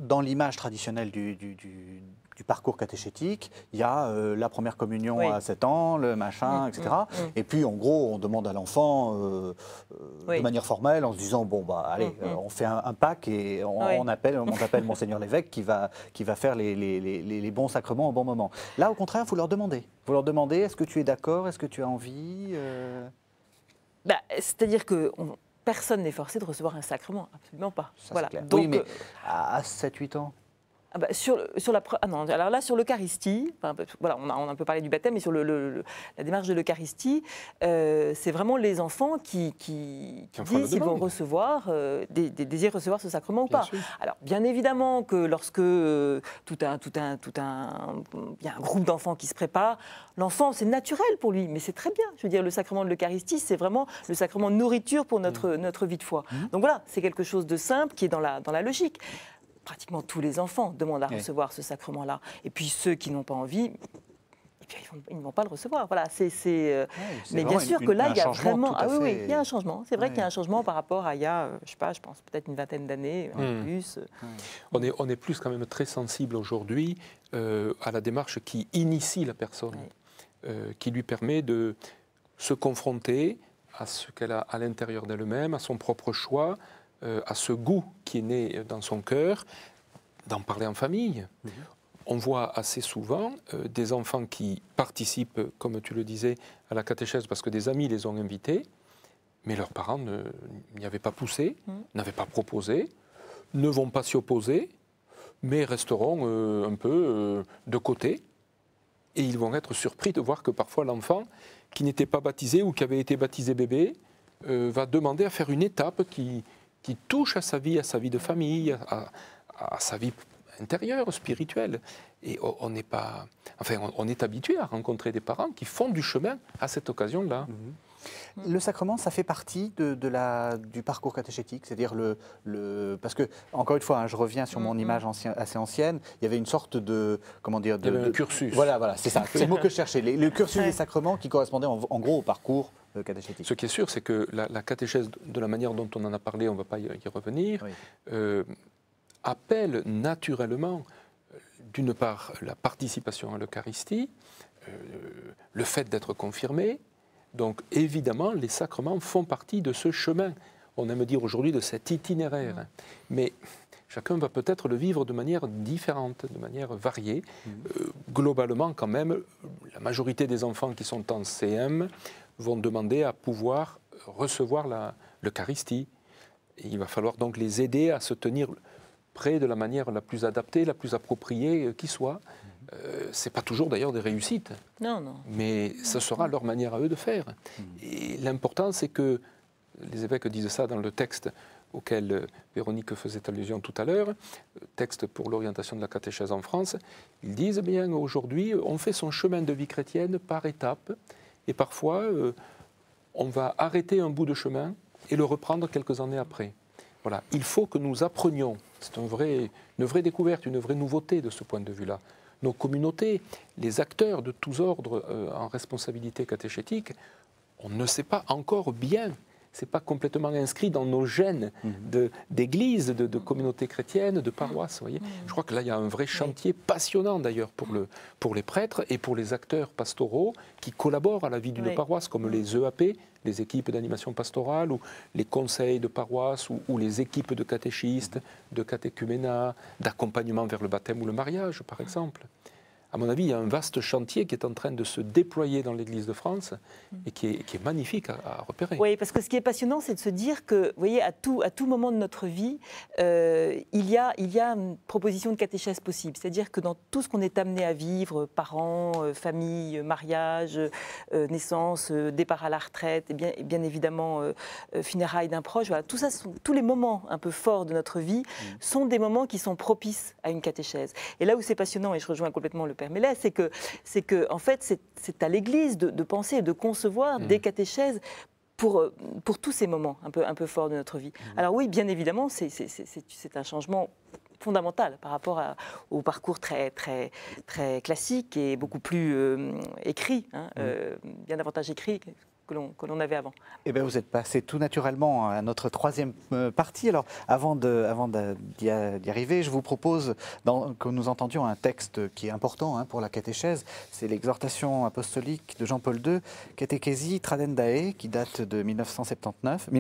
dans l'image traditionnelle du parcours catéchétique, il y a la première communion à 7 ans, le machin, etc. Et puis en gros, on demande à l'enfant de manière formelle, en se disant bon bah allez, on fait un pack et on appelle Monseigneur l'évêque qui va faire les bons sacrements au bon moment. Là, au contraire, vous leur demandez. Est-ce que tu es d'accord, est-ce que tu as envie C'est-à-dire que personne n'est forcé de recevoir un sacrement, absolument pas. Ça, voilà. Donc, oui, mais à 7-8 ans sur l'Eucharistie, on a un peu parlé du baptême, mais sur la démarche de l'Eucharistie, c'est vraiment les enfants qui disent s'ils vont recevoir, désirent recevoir ce sacrement ou pas. Sûr. Alors, bien évidemment que lorsque il y a un groupe d'enfants qui se prépare, l'enfant, c'est naturel pour lui, mais c'est très bien. Je veux dire, le sacrement de l'Eucharistie, c'est vraiment le sacrement de nourriture pour notre vie de foi. Donc voilà, c'est quelque chose de simple qui est dans la logique. Pratiquement tous les enfants demandent à recevoir ce sacrement-là. Et puis ceux qui n'ont pas envie, ils ne vont pas le recevoir. Voilà, mais bien sûr que là, il y a vraiment... il y a un changement. C'est vrai qu'il y a un changement par rapport à il y a, je pense peut-être une vingtaine d'années, plus. On est plus quand même très sensible aujourd'hui à la démarche qui initie la personne, qui lui permet de se confronter à ce qu'elle a à l'intérieur d'elle-même, à son propre choix, à ce goût qui est né dans son cœur, d'en parler en famille. On voit assez souvent des enfants qui participent, comme tu le disais, à la catéchèse parce que des amis les ont invités, mais leurs parents n'y avaient pas poussé, n'avaient pas proposé, ne vont pas s'y opposer, mais resteront un peu de côté. Et ils vont être surpris de voir que parfois l'enfant, qui n'était pas baptisé ou qui avait été baptisé bébé, va demander à faire une étape qui touche à sa vie de famille, à sa vie intérieure, spirituelle. Et on n'est pas... Enfin, on est habitué à rencontrer des parents qui font du chemin à cette occasion-là. Le sacrement, ça fait partie du parcours catéchétique, c'est-à-dire parce que, encore une fois, hein, je reviens sur mon image assez ancienne, il y avait une sorte de, comment dire, il y avait un cursus. Voilà, c'est ça, c'est le mot que je cherchais, le cursus des sacrements qui correspondait en gros au parcours catéchétique. Ce qui est sûr, c'est que la catéchèse, de la manière dont on en a parlé, on ne va pas y revenir, appelle naturellement, d'une part, la participation à l'Eucharistie, le fait d'être confirmé. Donc évidemment, les sacrements font partie de ce chemin. On aime dire aujourd'hui de cet itinéraire. Mais chacun va peut-être le vivre de manière différente, de manière variée. Globalement, quand même, la majorité des enfants qui sont en CM vont demander à pouvoir recevoir l'Eucharistie. Il va falloir donc les aider à se tenir près de la manière la plus adaptée, la plus appropriée qui soit. Ce n'est pas toujours d'ailleurs des réussites. Non. Mais ce sera leur manière à eux de faire. Et l'important, c'est que, les évêques disent ça dans le texte auquel Véronique faisait allusion tout à l'heure, texte pour l'orientation de la catéchèse en France, ils disent, bien aujourd'hui, on fait son chemin de vie chrétienne par étapes, et parfois, on va arrêter un bout de chemin et le reprendre quelques années après. Voilà. Il faut que nous apprenions, c'est une vraie découverte, une vraie nouveauté de ce point de vue-là. Nos communautés, les acteurs de tous ordres en responsabilité catéchétique, on ne sait pas encore bien, ce n'est pas complètement inscrit dans nos gènes d'église, de communautés chrétiennes, de paroisses. Voyez. Je crois que là, il y a un vrai chantier passionnant d'ailleurs pour les prêtres et pour les acteurs pastoraux qui collaborent à la vie d'une paroisse, comme les EAP, les équipes d'animation pastorale, ou les conseils de paroisse, ou les équipes de catéchistes, de catéchuménat, d'accompagnement vers le baptême ou le mariage, par exemple. À mon avis, il y a un vaste chantier qui est en train de se déployer dans l'Église de France et qui est magnifique à repérer. Oui, parce que ce qui est passionnant, c'est de se dire que, vous voyez, à tout moment de notre vie, il y a une proposition de catéchèse possible. C'est-à-dire que dans tout ce qu'on est amené à vivre, parents, famille, mariage, naissance, départ à la retraite, et bien évidemment funérailles d'un proche, voilà, tout ça, tous les moments un peu forts de notre vie sont des moments qui sont propices à une catéchèse. Et là où c'est passionnant, et je rejoins complètement le Père Mellet, c'est que en fait, c'est à l'Église de penser et de concevoir des catéchèses pour tous ces moments un peu forts de notre vie. Alors oui, bien évidemment, c'est un changement fondamental par rapport au parcours très classique et beaucoup plus écrit, bien davantage écrit que l'on avait avant. Eh bien, vous êtes passé tout naturellement à notre troisième partie. Alors, avant d'y arriver, je vous propose que nous entendions un texte qui est important pour la catéchèse. C'est l'exhortation apostolique de Jean-Paul II, Catechesis Tradendae, qui date de 1979,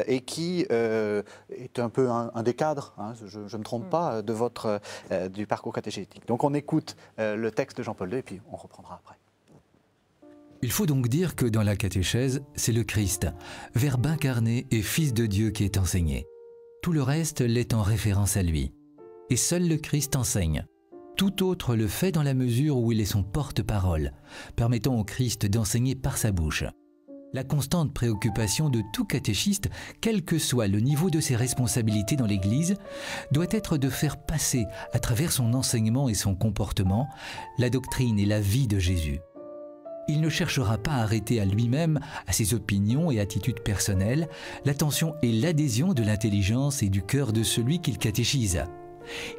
et qui est un peu un des cadres, je ne me trompe pas, du parcours catéchétique. Donc, on écoute le texte de Jean-Paul II et puis on reprendra après. Il faut donc dire que dans la catéchèse, c'est le Christ, Verbe incarné et Fils de Dieu qui est enseigné. Tout le reste l'est en référence à lui. Et seul le Christ enseigne. Tout autre le fait dans la mesure où il est son porte-parole, permettant au Christ d'enseigner par sa bouche. La constante préoccupation de tout catéchiste, quel que soit le niveau de ses responsabilités dans l'Église, doit être de faire passer, à travers son enseignement et son comportement, la doctrine et la vie de Jésus. Il ne cherchera pas à arrêter à lui-même, à ses opinions et attitudes personnelles, l'attention et l'adhésion de l'intelligence et du cœur de celui qu'il catéchise.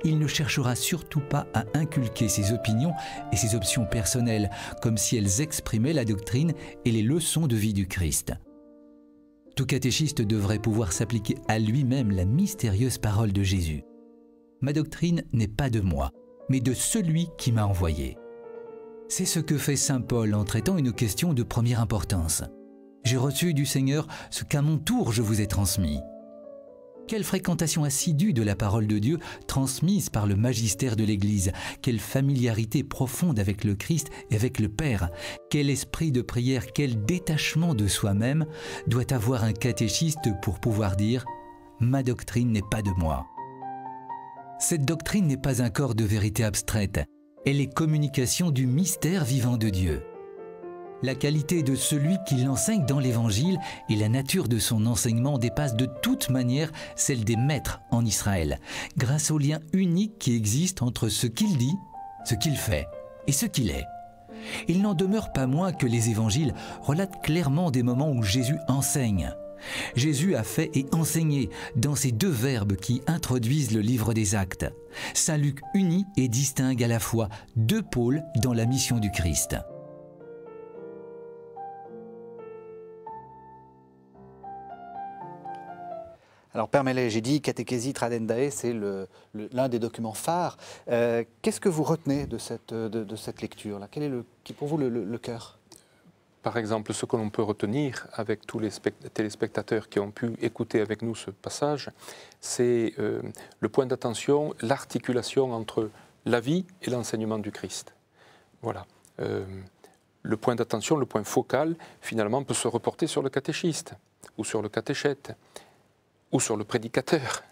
Il ne cherchera surtout pas à inculquer ses opinions et ses options personnelles, comme si elles exprimaient la doctrine et les leçons de vie du Christ. Tout catéchiste devrait pouvoir s'appliquer à lui-même la mystérieuse parole de Jésus. Ma doctrine n'est pas de moi, mais de celui qui m'a envoyé. C'est ce que fait saint Paul en traitant une question de première importance. J'ai reçu du Seigneur ce qu'à mon tour je vous ai transmis. Quelle fréquentation assidue de la parole de Dieu transmise par le magistère de l'Église, quelle familiarité profonde avec le Christ et avec le Père, quel esprit de prière, quel détachement de soi-même doit avoir un catéchiste pour pouvoir dire « Ma doctrine n'est pas de moi ». Cette doctrine n'est pas un corps de vérité abstraite. Elle est communication du mystère vivant de Dieu. La qualité de celui qui l'enseigne dans l'Évangile et la nature de son enseignement dépassent de toute manière celle des maîtres en Israël, grâce au lien unique qui existe entre ce qu'il dit, ce qu'il fait et ce qu'il est. Il n'en demeure pas moins que les Évangiles relatent clairement des moments où Jésus enseigne. Jésus a fait et enseigné dans ces deux verbes qui introduisent le livre des Actes. Saint Luc unit et distingue à la fois deux pôles dans la mission du Christ. Alors, Père Mellet, j'ai dit Catéchésie Tradendae, c'est l'un des documents phares. Qu'est-ce que vous retenez de cette lecture-là? Quel est pour vous le cœur? Par exemple, ce que l'on peut retenir avec tous les téléspectateurs qui ont pu écouter avec nous ce passage, c'est le point d'attention, l'articulation entre la vie et l'enseignement du Christ. Voilà. Le point d'attention, le point focal, finalement, peut se reporter sur le catéchiste ou sur le catéchète, ou sur le prédicateur.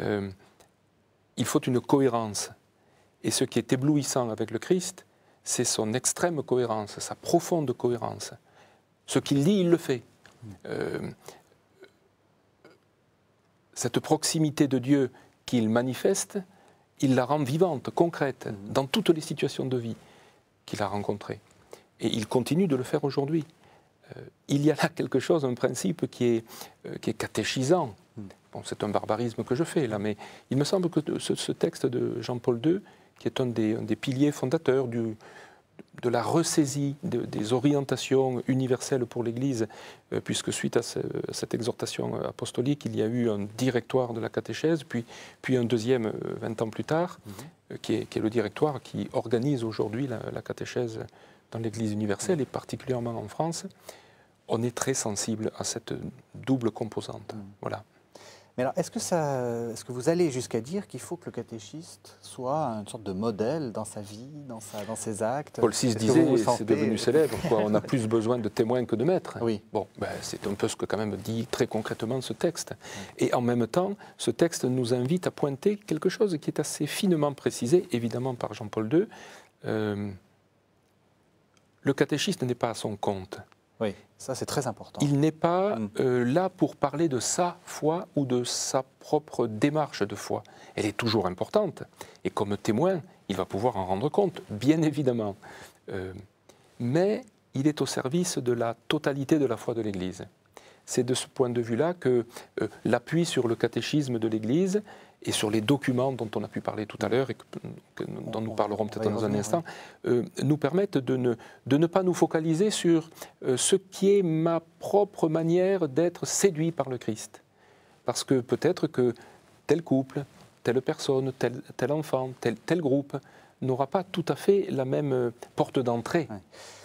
Il faut une cohérence. Et ce qui est éblouissant avec le Christ, c'est son extrême cohérence, sa profonde cohérence. Ce qu'il dit, il le fait. Cette proximité de Dieu qu'il manifeste, il la rend vivante, concrète, dans toutes les situations de vie qu'il a rencontrées. Et il continue de le faire aujourd'hui. Il y a là quelque chose, un principe qui est catéchisant. Bon, c'est un barbarisme que je fais là, mais il me semble que ce texte de Jean-Paul II, qui est un des piliers fondateurs de la ressaisie des orientations universelles pour l'Église, puisque suite à cette exhortation apostolique, il y a eu un directoire de la catéchèse, puis un deuxième 20 ans plus tard, qui est le directoire qui organise aujourd'hui la catéchèse dans l'Église universelle, et particulièrement en France. On est très sensible à cette double composante. Voilà. Mais alors, est-ce que vous allez jusqu'à dire qu'il faut que le catéchiste soit une sorte de modèle dans sa vie, dans ses actes? Paul VI disait, c'est devenu célèbre, quoi. On a plus besoin de témoins que de maîtres. Oui. Bon, c'est un peu ce que quand même dit très concrètement ce texte. Et en même temps, ce texte nous invite à pointer quelque chose qui est assez finement précisé, évidemment par Jean-Paul II. Le catéchiste n'est pas à son compte. Oui, ça c'est très important. Il n'est pas là pour parler de sa foi ou de sa propre démarche de foi. Elle est toujours importante. Et comme témoin, il va pouvoir en rendre compte, bien évidemment. Mais il est au service de la totalité de la foi de l'Église. C'est de ce point de vue-là que l'appui sur le catéchisme de l'Église et sur les documents dont on a pu parler tout à l'heure et dont nous parlerons peut-être dans un instant, nous permettent de ne pas nous focaliser sur ce qui est ma propre manière d'être séduit par le Christ. Parce que peut-être que tel couple, telle personne, tel enfant, tel groupe n'aura pas tout à fait la même porte d'entrée. Ouais.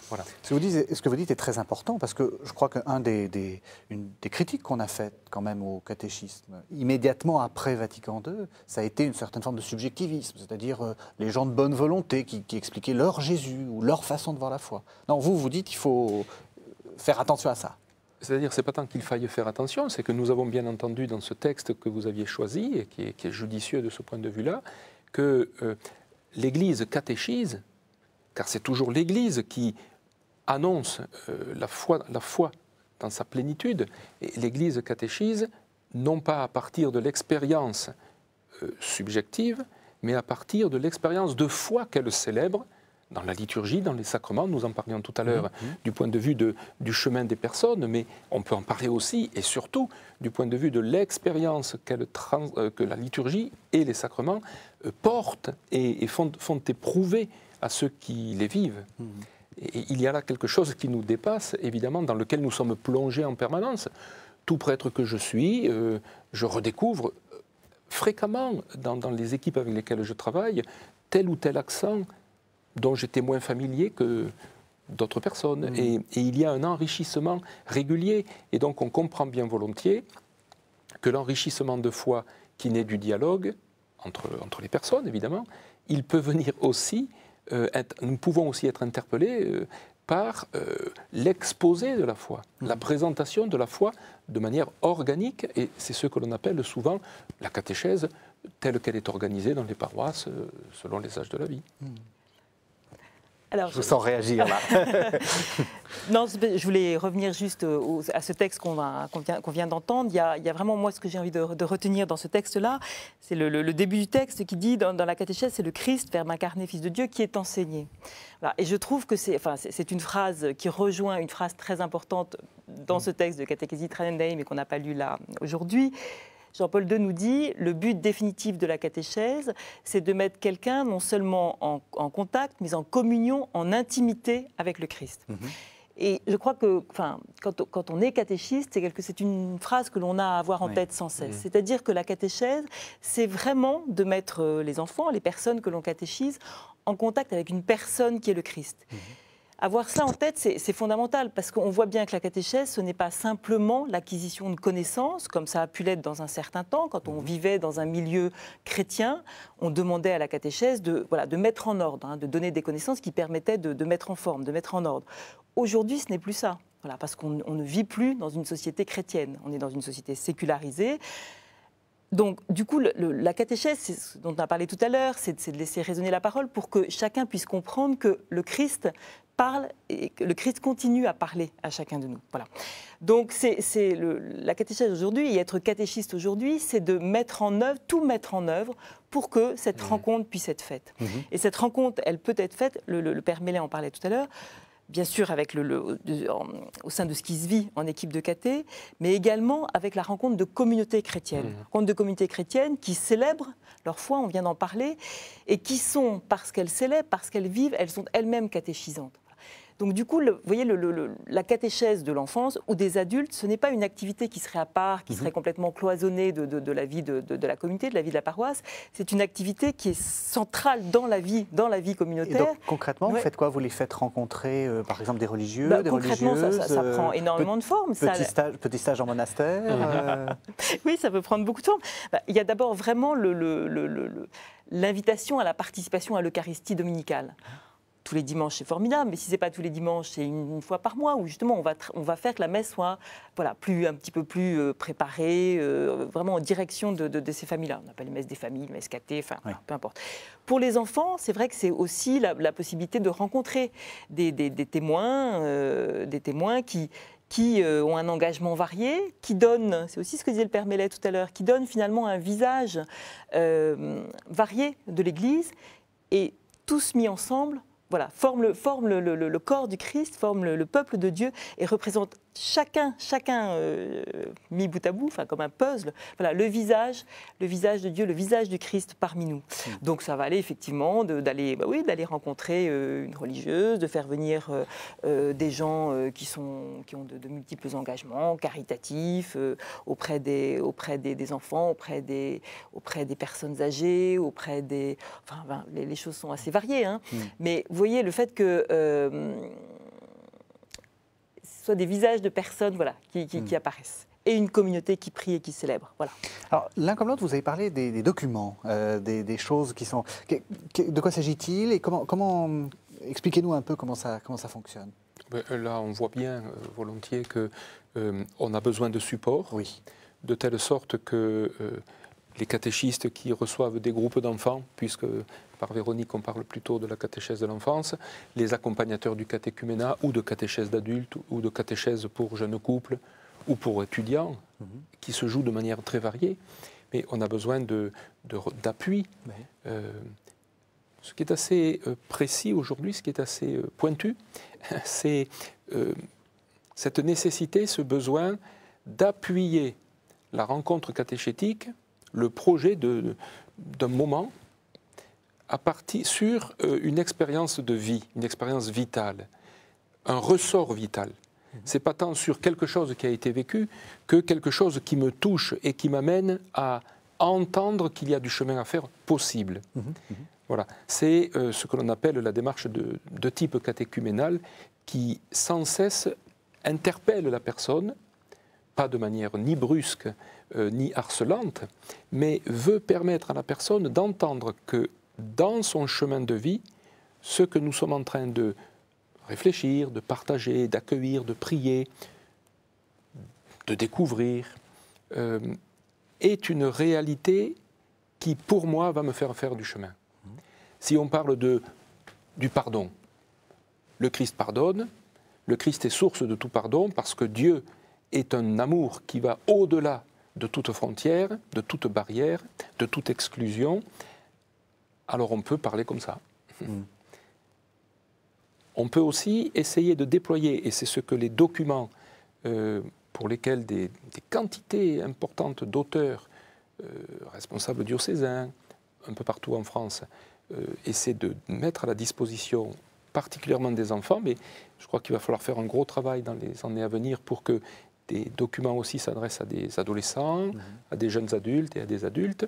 Voilà. Ce que vous dites est très important, parce que je crois qu'une des critiques qu'on a faites quand même au catéchisme, immédiatement après Vatican II, ça a été une certaine forme de subjectivisme, c'est-à-dire les gens de bonne volonté qui expliquaient leur Jésus ou leur façon de voir la foi. Non, vous dites qu'il faut faire attention à ça. C'est-à-dire, c'est pas tant qu'il faille faire attention, c'est que nous avons bien entendu dans ce texte que vous aviez choisi, et qui est judicieux de ce point de vue-là, que l'Église catéchise, car c'est toujours l'Église qui annonce la foi dans sa plénitude, et l'Église catéchise non pas à partir de l'expérience subjective, mais à partir de l'expérience de foi qu'elle célèbre dans la liturgie, dans les sacrements. Nous en parlions tout à l'heure du point de vue du chemin des personnes, mais on peut en parler aussi et surtout du point de vue de l'expérience que la liturgie et les sacrements portent et font éprouver à ceux qui les vivent. Et il y a là quelque chose qui nous dépasse, évidemment, dans lequel nous sommes plongés en permanence. Tout prêtre que je suis, je redécouvre fréquemment dans les équipes avec lesquelles je travaille tel ou tel accent dont j'étais moins familier que d'autres personnes. Et il y a un enrichissement régulier. Et donc on comprend bien volontiers que l'enrichissement de foi qui naît du dialogue entre les personnes, évidemment, il peut venir aussi... nous pouvons aussi être interpellés par l'exposé de la foi, la présentation de la foi de manière organique, et c'est ce que l'on appelle souvent la catéchèse telle qu'elle est organisée dans les paroisses selon les âges de la vie. Alors, je vous sens réagir là. Non, je voulais revenir juste à ce texte qu'on vient d'entendre. Il y a vraiment, moi, ce que j'ai envie de retenir dans ce texte-là, c'est le début du texte qui dit, dans la catéchèse, c'est le Christ, Verbe incarné, Fils de Dieu, qui est enseigné. Voilà. Et je trouve que c'est une phrase qui rejoint une phrase très importante dans ce texte de Catéchésis Tranendae, mais qu'on n'a pas lu là aujourd'hui. Jean-Paul II nous dit, le but définitif de la catéchèse, c'est de mettre quelqu'un non seulement en contact, mais en communion, en intimité avec le Christ. Et je crois que quand on est catéchiste, c'est une phrase que l'on a à avoir en tête sans cesse. C'est-à-dire que la catéchèse, c'est vraiment de mettre les enfants, les personnes que l'on catéchise, en contact avec une personne qui est le Christ. Avoir ça en tête, c'est fondamental, parce qu'on voit bien que la catéchèse, ce n'est pas simplement l'acquisition de connaissances, comme ça a pu l'être dans un certain temps. Quand on vivait dans un milieu chrétien, on demandait à la catéchèse de mettre en ordre, de donner des connaissances qui permettaient de mettre en forme, de mettre en ordre. Aujourd'hui, ce n'est plus ça, parce qu'on ne vit plus dans une société chrétienne. On est dans une société sécularisée. Donc, du coup, la catéchèse, c'est ce dont on a parlé tout à l'heure, c'est de laisser résonner la parole pour que chacun puisse comprendre que le Christ parle et que le Christ continue à parler à chacun de nous. Voilà. Donc, la catéchèse aujourd'hui, et être catéchiste aujourd'hui, c'est de tout mettre en œuvre pour que cette rencontre puisse être faite. Et cette rencontre, elle peut être faite, le Père Mellet en parlait tout à l'heure, bien sûr au sein de ce qui se vit en équipe de caté, mais également avec la rencontre de communautés chrétiennes. Rencontre de communautés chrétiennes qui célèbrent leur foi, on vient d'en parler, et qui sont, parce qu'elles célèbrent, parce qu'elles vivent, elles sont elles-mêmes catéchisantes. Donc du coup, vous voyez, la catéchèse de l'enfance ou des adultes, ce n'est pas une activité qui serait à part, qui serait complètement cloisonnée de la vie de la communauté, de la vie de la paroisse. C'est une activité qui est centrale dans la vie communautaire. Et donc concrètement, vous faites quoi? Vous les faites rencontrer, par exemple, des religieux, des concrètement, religieuses? Ça prend énormément de formes. Petit stage en monastère Oui, ça peut prendre beaucoup de formes. Il y a d'abord vraiment l'invitation à la participation à l'Eucharistie dominicale. Tous les dimanches, c'est formidable, mais si ce n'est pas tous les dimanches, c'est une fois par mois où justement on va faire que la messe soit un petit peu plus préparée, vraiment en direction de ces familles-là. On appelle les messes des familles, les messes cathées, peu importe. Pour les enfants, c'est vrai que c'est aussi la possibilité de rencontrer des témoins qui ont un engagement varié, qui donnent, c'est aussi ce que disait le Père Mellet tout à l'heure, qui donnent finalement un visage varié de l'Église, et tous mis ensemble, forment le corps du Christ, forment le peuple de Dieu et représentent chacun mis bout à bout, comme un puzzle, le visage de Dieu, le visage du Christ parmi nous. Donc ça va aller effectivement d'aller rencontrer une religieuse, de faire venir des gens qui ont de multiples engagements caritatifs auprès des enfants, auprès des personnes âgées, les choses sont assez variées. Mais vous voyez, le fait que ce soit des visages de personnes qui apparaissent, et une communauté qui prie et qui célèbre. Voilà. Alors, l'un comme l'autre, vous avez parlé des documents, des choses qui sont... De quoi s'agit-il et comment expliquez-nous un peu comment ça fonctionne. Là, on voit bien volontiers qu'on a besoin de support, de telle sorte que les catéchistes qui reçoivent des groupes d'enfants, puisque par Véronique on parle plutôt de la catéchèse de l'enfance, les accompagnateurs du catéchuménat ou de catéchèse d'adultes ou de catéchèse pour jeunes couples ou pour étudiants, qui se jouent de manière très variée, mais on a besoin d'appui. Ce qui est assez précis aujourd'hui, ce qui est assez pointu, c'est cette nécessité, ce besoin d'appuyer la rencontre catéchétique, le projet d'un moment, sur une expérience de vie, une expérience vitale, un ressort vital. Ce n'est pas tant sur quelque chose qui a été vécu que quelque chose qui me touche et qui m'amène à entendre qu'il y a du chemin à faire possible. Voilà. C'est ce que l'on appelle la démarche de type catéchuménal qui sans cesse interpelle la personne, pas de manière ni brusque ni harcelante, mais veut permettre à la personne d'entendre que dans son chemin de vie, ce que nous sommes en train de réfléchir, de partager, d'accueillir, de prier, de découvrir, est une réalité qui, pour moi, va me faire du chemin. Si on parle du pardon, le Christ pardonne, le Christ est source de tout pardon parce que Dieu est un amour qui va au-delà de toute frontière, de toute barrière, de toute exclusion. Alors on peut parler comme ça. On peut aussi essayer de déployer, et c'est ce que les documents pour lesquels des quantités importantes d'auteurs, responsables diocésains, un peu partout en France, essaient de mettre à la disposition particulièrement des enfants, mais je crois qu'il va falloir faire un gros travail dans les années à venir pour que des documents aussi s'adressent à des adolescents, à des jeunes adultes et à des adultes.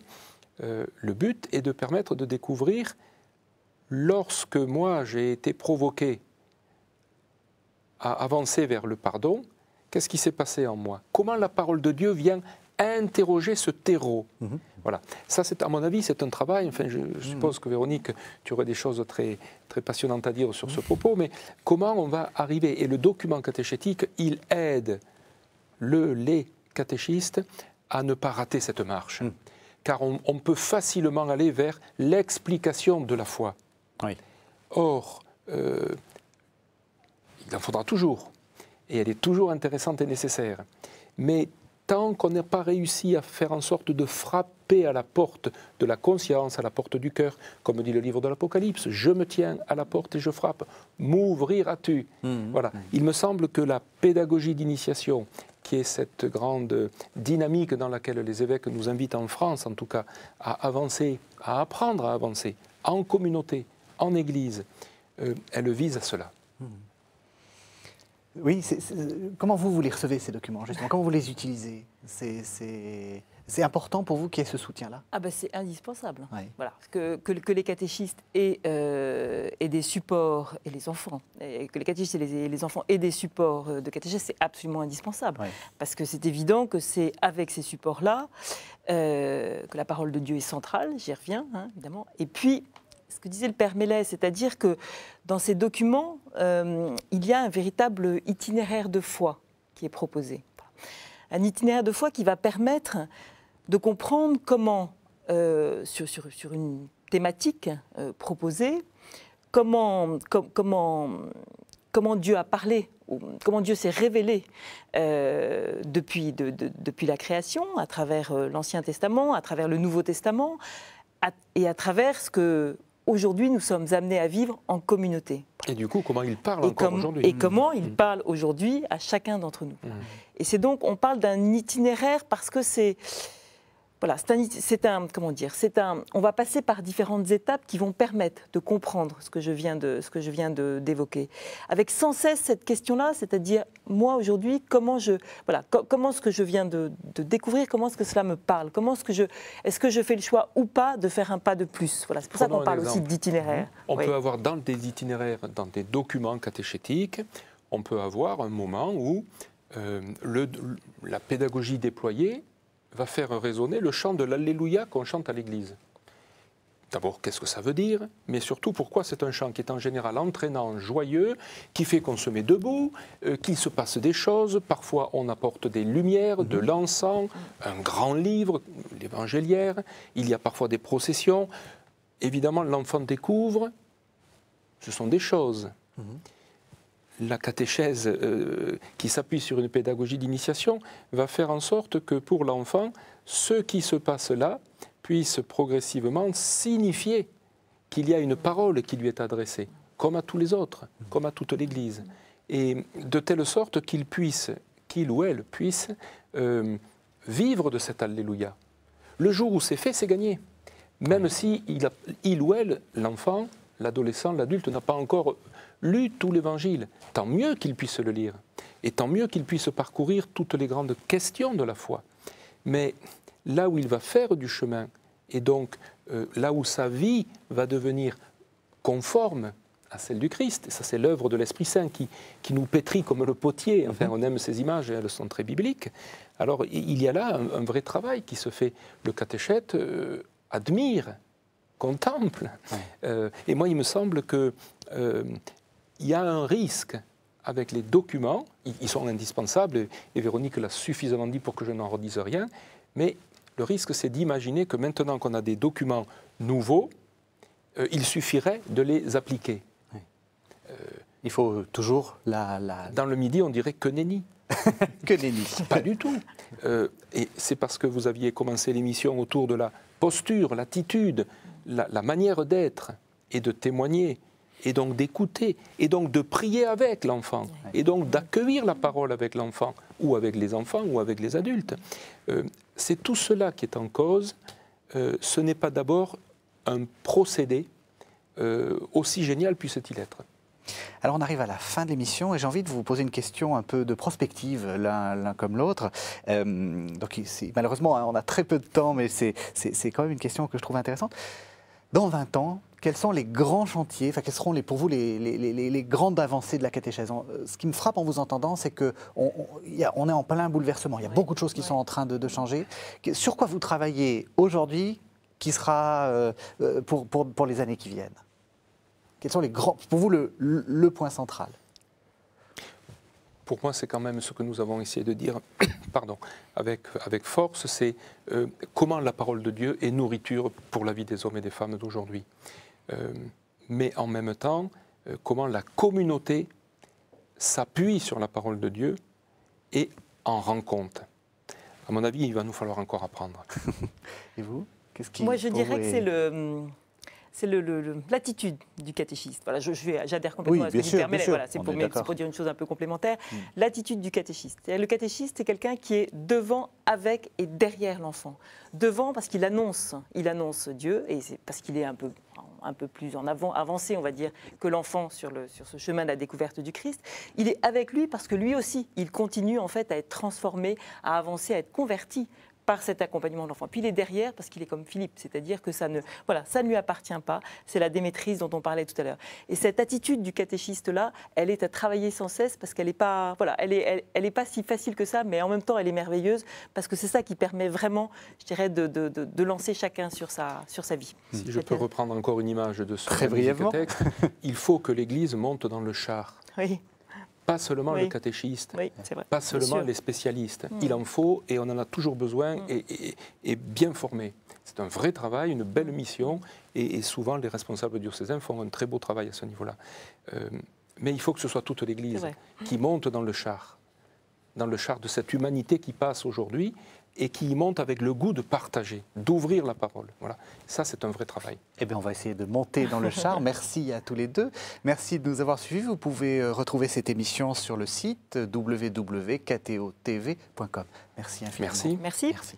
Le but est de permettre de découvrir, lorsque moi j'ai été provoqué à avancer vers le pardon, qu'est-ce qui s'est passé en moi? Comment la parole de Dieu vient interroger ce terreau? Voilà. Ça, à mon avis, c'est un travail. Enfin, je suppose que Véronique, tu aurais des choses très, très passionnantes à dire sur ce propos, mais comment on va arriver? Et le document catéchétique, il aide les catéchistes à ne pas rater cette marche. Car on peut facilement aller vers l'explication de la foi. Oui. Or, il en faudra toujours. Et elle est toujours intéressante et nécessaire. Mais tant qu'on n'a pas réussi à faire en sorte de frapper à la porte de la conscience, à la porte du cœur, comme dit le livre de l'Apocalypse, je me tiens à la porte et je frappe, m'ouvriras-tu? Voilà. Il me semble que la pédagogie d'initiation, qui est cette grande dynamique dans laquelle les évêques nous invitent en France, en tout cas, à avancer, à apprendre à avancer, en communauté, en Église, elle vise à cela. Oui, comment vous les recevez, ces documents, justement? Comment vous les utilisez? C'est important pour vous qu'il y ait ce soutien-là? Ah ben c'est indispensable. Oui. Voilà. Que les catéchistes aient des supports, et les enfants, et que les catéchistes et les enfants aient des supports de catéchèse, c'est absolument indispensable. Oui. Parce que c'est évident que c'est avec ces supports-là que la parole de Dieu est centrale, j'y reviens, hein, évidemment. Et puis, ce que disait le Père Mellet, c'est-à-dire que dans ces documents, il y a un véritable itinéraire de foi qui est proposé. Un itinéraire de foi qui va permettre de comprendre comment, sur une thématique proposée, comment Dieu a parlé, comment Dieu s'est révélé depuis la création, à travers l'Ancien Testament, à travers le Nouveau Testament, et à travers ce que aujourd'hui nous sommes amenés à vivre en communauté. Et du coup, comment il parle encore aujourd'hui? Et comment il parle aujourd'hui à chacun d'entre nous. Et c'est donc, on parle d'un itinéraire parce que c'est... Voilà, on va passer par différentes étapes qui vont permettre de comprendre ce que je viens d'évoquer. Avec sans cesse cette question-là, c'est-à-dire, moi aujourd'hui, comment ce que je viens de découvrir, comment est-ce que cela me parle, est-ce que je fais le choix ou pas de faire un pas de plus. Voilà, c'est pour ça qu'on parle aussi d'itinéraire. On peut avoir dans des itinéraires, dans des documents catéchétiques, on peut avoir un moment où la pédagogie déployée va faire résonner le chant de l'Alléluia qu'on chante à l'Église. D'abord, qu'est-ce que ça veut dire? Mais surtout, pourquoi c'est un chant qui est en général entraînant, joyeux, qui fait qu'on se met debout, qu'il se passe des choses. Parfois, on apporte des lumières, de l'encens, un grand livre, l'évangéliaire. Il y a parfois des processions. Évidemment, l'enfant découvre. Ce sont des choses. La catéchèse qui s'appuie sur une pédagogie d'initiation va faire en sorte que pour l'enfant, ce qui se passe là puisse progressivement signifier qu'il y a une parole qui lui est adressée, comme à tous les autres, comme à toute l'Église. Et de telle sorte qu'il ou elle puisse vivre de cet Alléluia. Le jour où c'est fait, c'est gagné. Même si il ou elle, l'enfant, l'adolescent, l'adulte, n'a pas encore lu tout l'Évangile, tant mieux qu'il puisse le lire, et tant mieux qu'il puisse parcourir toutes les grandes questions de la foi. Mais là où il va faire du chemin, et donc là où sa vie va devenir conforme à celle du Christ, et ça c'est l'œuvre de l'Esprit Saint qui nous pétrit comme le potier, enfin on aime ces images, elles sont très bibliques, alors il y a là un vrai travail qui se fait. Le catéchète admire, contemple, et moi il me semble que il y a un risque avec les documents, ils sont indispensables, et Véronique l'a suffisamment dit pour que je n'en redise rien, mais le risque c'est d'imaginer que maintenant qu'on a des documents nouveaux, il suffirait de les appliquer. Il faut toujours Dans le Midi, on dirait que nenni. Que nenni. Pas du tout. Et c'est parce que vous aviez commencé l'émission autour de la posture, l'attitude, la manière d'être et de témoigner, et donc d'écouter, et donc de prier avec l'enfant, et donc d'accueillir la parole avec l'enfant, ou avec les enfants, ou avec les adultes. C'est tout cela qui est en cause. Ce n'est pas d'abord un procédé, aussi génial puisse-t-il être. Alors on arrive à la fin de l'émission et j'ai envie de vous poser une question un peu de prospective l'un comme l'autre. Donc malheureusement on a très peu de temps, mais c'est quand même une question que je trouve intéressante. Dans 20 ans, quels sont les grands chantiers, enfin quelles seront pour vous les grandes avancées de la catéchèse? Ce qui me frappe en vous entendant, c'est qu'on est en plein bouleversement. Il y a beaucoup de choses qui sont en train de changer. Sur quoi vous travaillez aujourd'hui qui sera pour les années qui viennent? Quels sont les grands, pour vous, le point central? Pour moi, c'est quand même ce que nous avons essayé de dire pardon, avec force, c'est comment la parole de Dieu est nourriture pour la vie des hommes et des femmes d'aujourd'hui. Mais en même temps, comment la communauté s'appuie sur la parole de Dieu et en rend compte. À mon avis, il va nous falloir encore apprendre. Et vous? Moi, je dirais que c'est l'attitude du catéchiste. Voilà, j'adhère complètement à ce que tu permets. Voilà, c'est pour dire une chose un peu complémentaire. L'attitude du catéchiste. Le catéchiste, c'est quelqu'un qui est devant, avec et derrière l'enfant. Devant parce qu'il annonce Dieu, et c'est parce qu'il est un peu plus avancé, on va dire, que l'enfant sur ce chemin de la découverte du Christ. Il est avec lui parce que lui aussi, il continue en fait à être transformé, à avancer, à être converti par cet accompagnement de l'enfant. Puis il est derrière parce qu'il est comme Philippe, c'est-à-dire que ça ne lui appartient pas, c'est la démaîtrise dont on parlait tout à l'heure. Et cette attitude du catéchiste-là, elle est à travailler sans cesse parce qu'elle n'est pas, elle est pas si facile que ça, mais en même temps elle est merveilleuse parce que c'est ça qui permet vraiment, je dirais, de lancer chacun sur sa vie. Si je peux reprendre encore une image de ce très brièvement texte, il faut que l'Église monte dans le char. Oui. Pas seulement le catéchiste, oui, c'est vrai, pas seulement les spécialistes. Il en faut et on en a toujours besoin et bien formé. C'est un vrai travail, une belle mission et souvent les responsables diocésains font un très beau travail à ce niveau-là. Mais il faut que ce soit toute l'Église qui monte dans le char de cette humanité qui passe aujourd'hui et qui y monte avec le goût de partager, d'ouvrir la parole. Voilà. Ça, c'est un vrai travail. Eh bien, on va essayer de monter dans le char. Merci à tous les deux. Merci de nous avoir suivis. Vous pouvez retrouver cette émission sur le site www.ktotv.com. Merci infiniment. Merci. Merci. Merci.